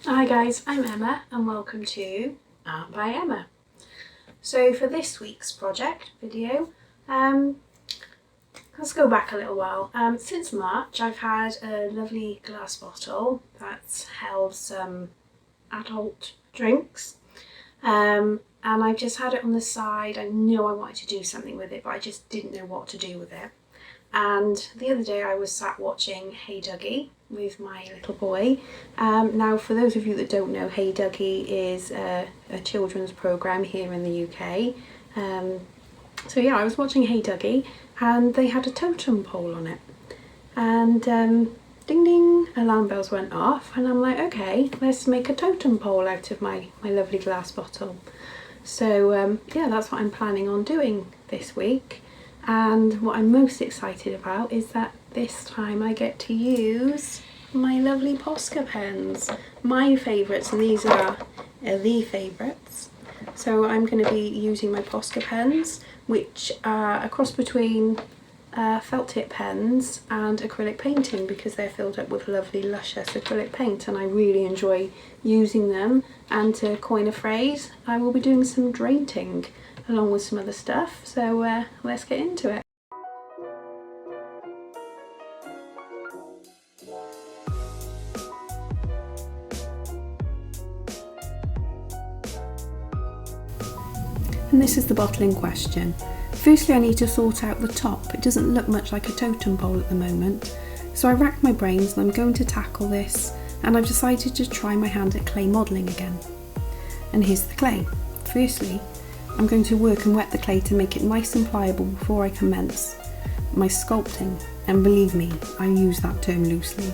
Hi guys, I'm Emma and welcome to Art by Emma. So for this week's project video, let's go back a little while. Since March I've had a lovely glass bottle that's held some adult drinks and I've just had it on the side. I know I wanted to do something with it, but I just didn't know what to do with it. And the other day I was sat watching Hey Duggee with my little boy. Now for those of you that don't know, Hey Duggee is a children's programme here in the UK. So yeah, I was watching Hey Duggee and they had a totem pole on it. And ding ding, alarm bells went off and I'm like, okay, let's make a totem pole out of my lovely glass bottle. So yeah, that's what I'm planning on doing this week. And what I'm most excited about is that this time I get to use my lovely Posca pens. My favourites, and these are the favourites. So I'm going to be using my Posca pens, which are a cross between felt tip pens and acrylic painting, because they're filled up with lovely luscious acrylic paint and I really enjoy using them. And to coin a phrase, I will be doing some drainting along with some other stuff, so let's get into it. And this is the bottle in question. Firstly, I need to sort out the top. It doesn't look much like a totem pole at the moment, so I racked my brains and I'm going to tackle this, and I've decided to try my hand at clay modelling again. And here's the clay. Firstly, I'm going to work and wet the clay to make it nice and pliable before I commence my sculpting, and believe me, I use that term loosely.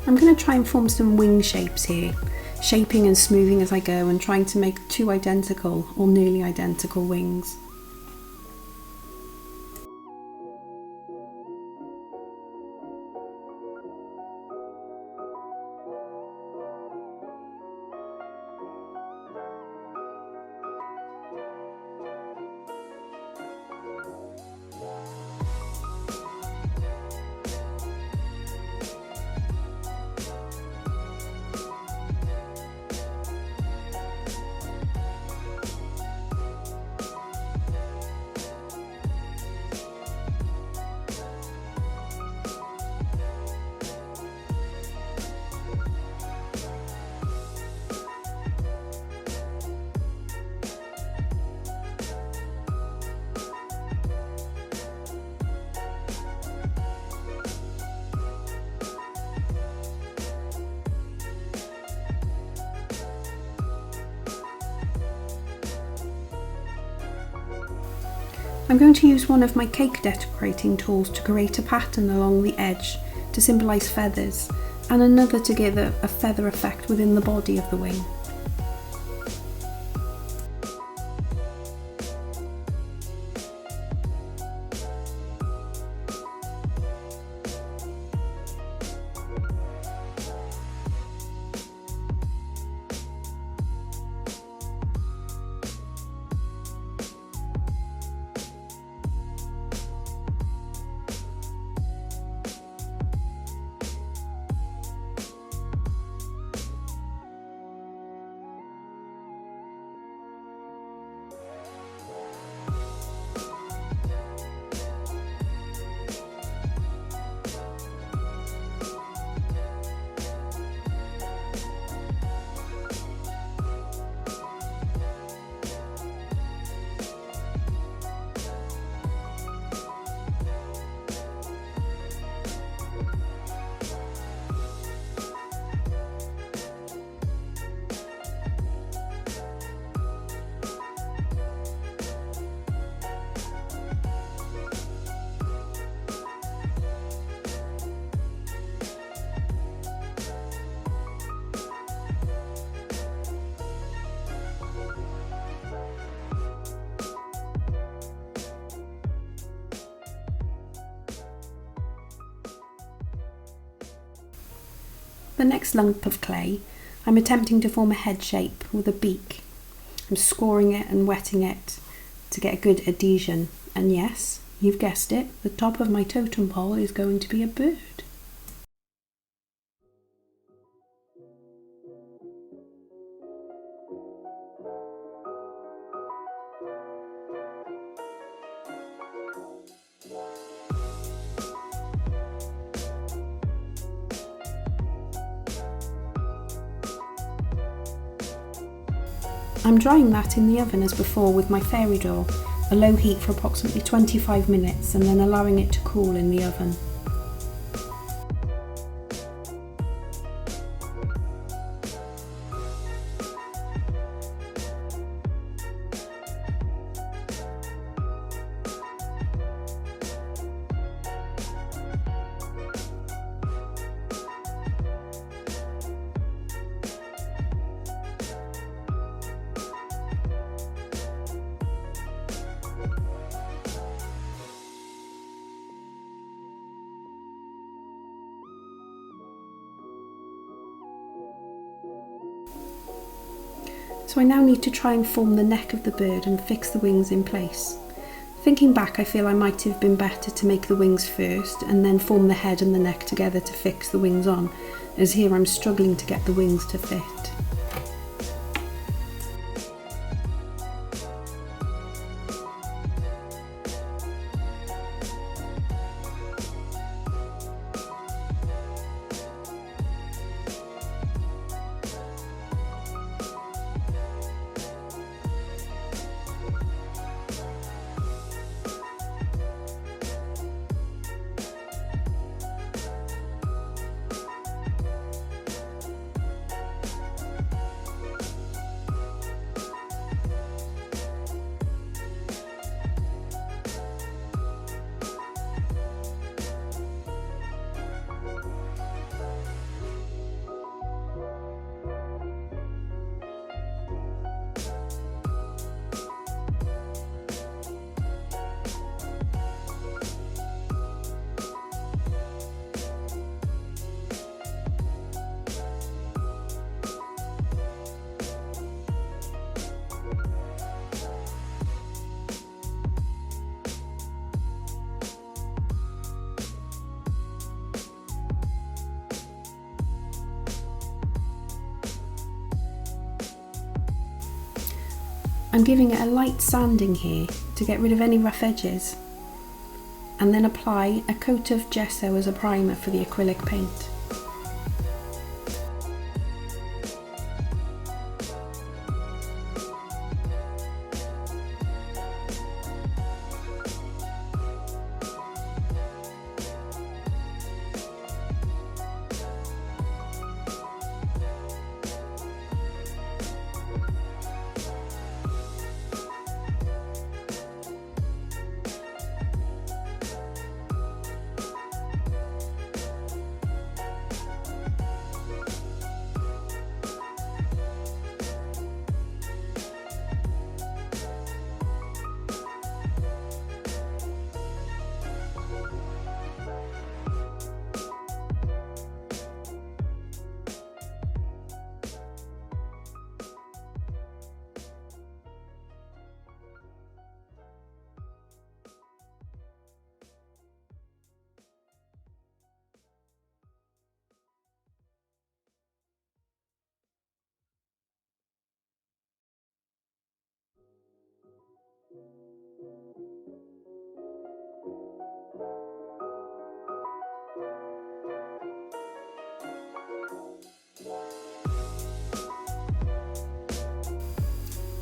I'm going to try and form some wing shapes here, shaping and smoothing as I go and trying to make two identical or nearly identical wings. I'm going to use one of my cake decorating tools to create a pattern along the edge to symbolise feathers, and another to give a feather effect within the body of the wing. The next lump of clay, I'm attempting to form a head shape with a beak. I'm scoring it and wetting it to get a good adhesion. And yes, you've guessed it, the top of my totem pole is going to be a bird. I'm drying that in the oven as before with my fairy door, a low heat for approximately 25 minutes and then allowing it to cool in the oven. So I now need to try and form the neck of the bird and fix the wings in place. Thinking back, I feel I might have been better to make the wings first and then form the head and the neck together to fix the wings on, as here I'm struggling to get the wings to fit. I'm giving it a light sanding here to get rid of any rough edges, and then apply a coat of gesso as a primer for the acrylic paint.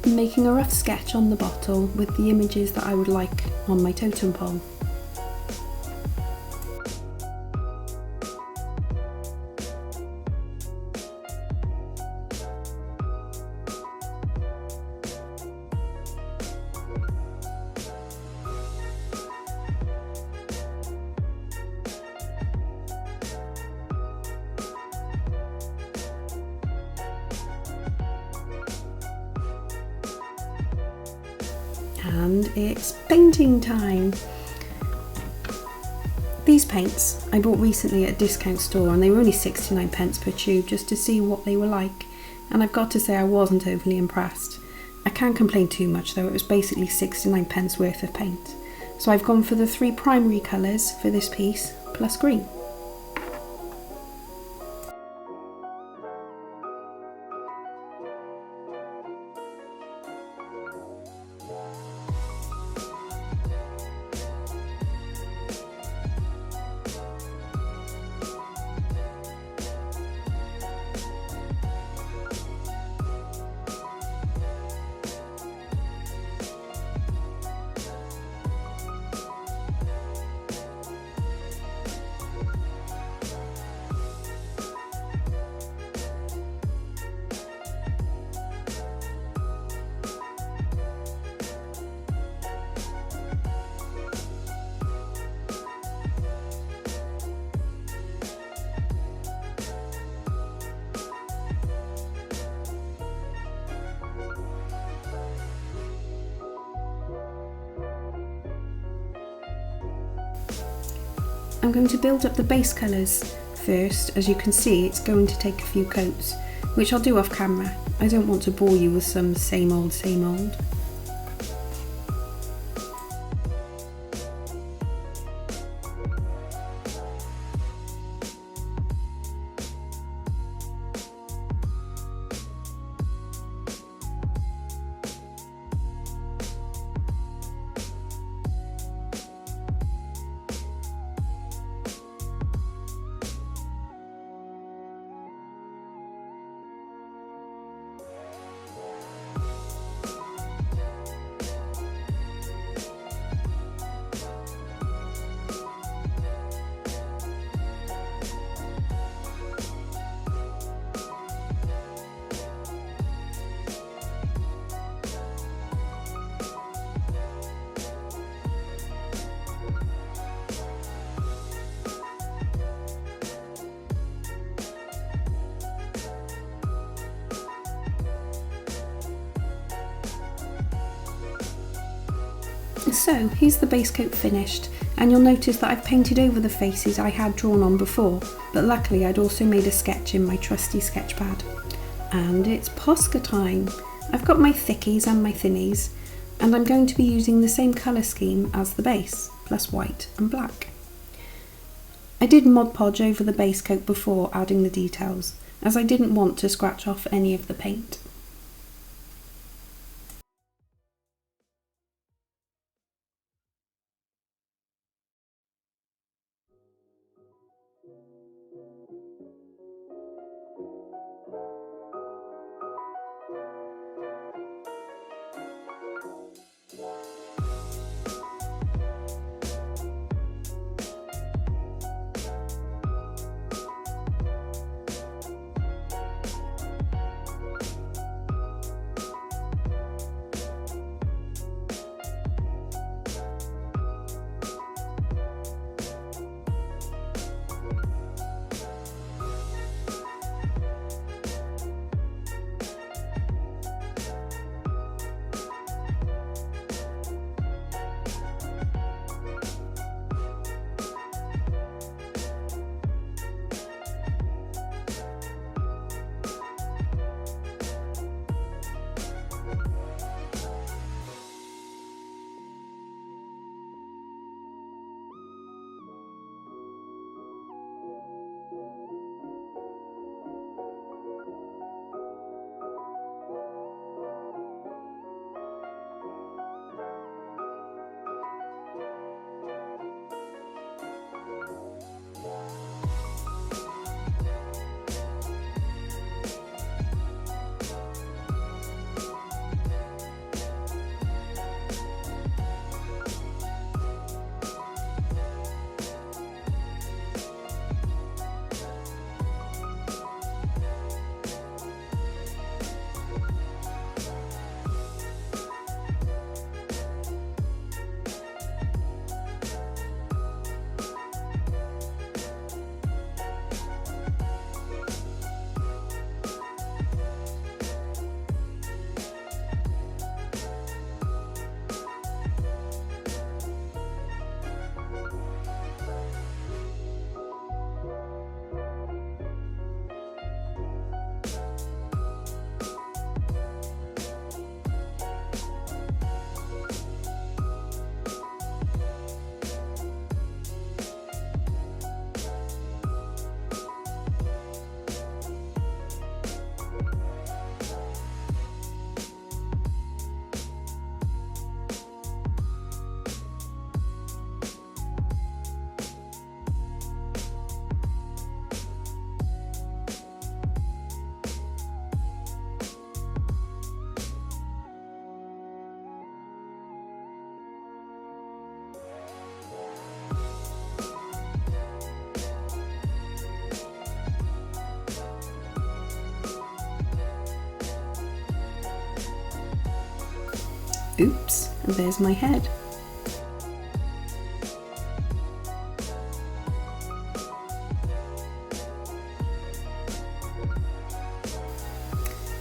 I'm making a rough sketch on the bottle with the images that I would like on my totem pole. And it's painting time! These paints I bought recently at a discount store and they were only 69p per tube just to see what they were like, and I've got to say I wasn't overly impressed. I can't complain too much though, it was basically 69p worth of paint. So I've gone for the 3 primary colours for this piece, plus green. I'm going to build up the base colours first. As you can see, it's going to take a few coats, which I'll do off camera. I don't want to bore you with some same old, same old. So here's the base coat finished, and you'll notice that I've painted over the faces I had drawn on before, but luckily I'd also made a sketch in my trusty sketch pad. And it's Posca time! I've got my thickies and my thinnies, and I'm going to be using the same colour scheme as the base, plus white and black. I did Mod Podge over the base coat before adding the details, as I didn't want to scratch off any of the paint. Oops, and there's my head.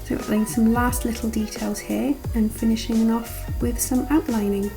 So adding some last little details here and finishing off with some outlining.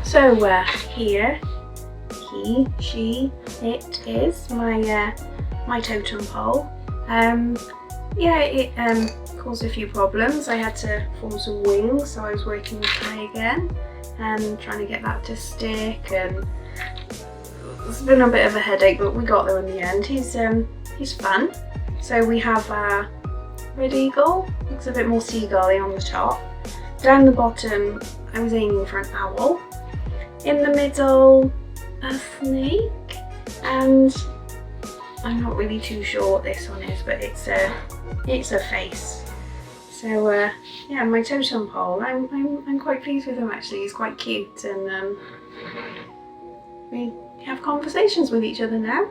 So here, he, she, it is my my totem pole. Yeah, it caused a few problems. I had to form some wings, so I was working with clay again and trying to get that to stick, and it's been a bit of a headache, but we got there in the end. He's fun. So we have a red eagle, looks a bit more seagull-y on the top. Down the bottom, I was aiming for an owl. In the middle, a snake, and I'm not really too sure what this one is, but it's a face. So yeah, my totem pole. I'm quite pleased with him actually. He's quite cute, and we have conversations with each other now.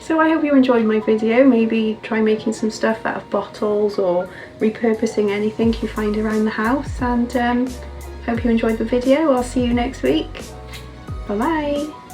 So I hope you enjoyed my video. Maybe try making some stuff out of bottles or repurposing anything you find around the house, and hope you enjoyed the video. I'll see you next week. Bye bye.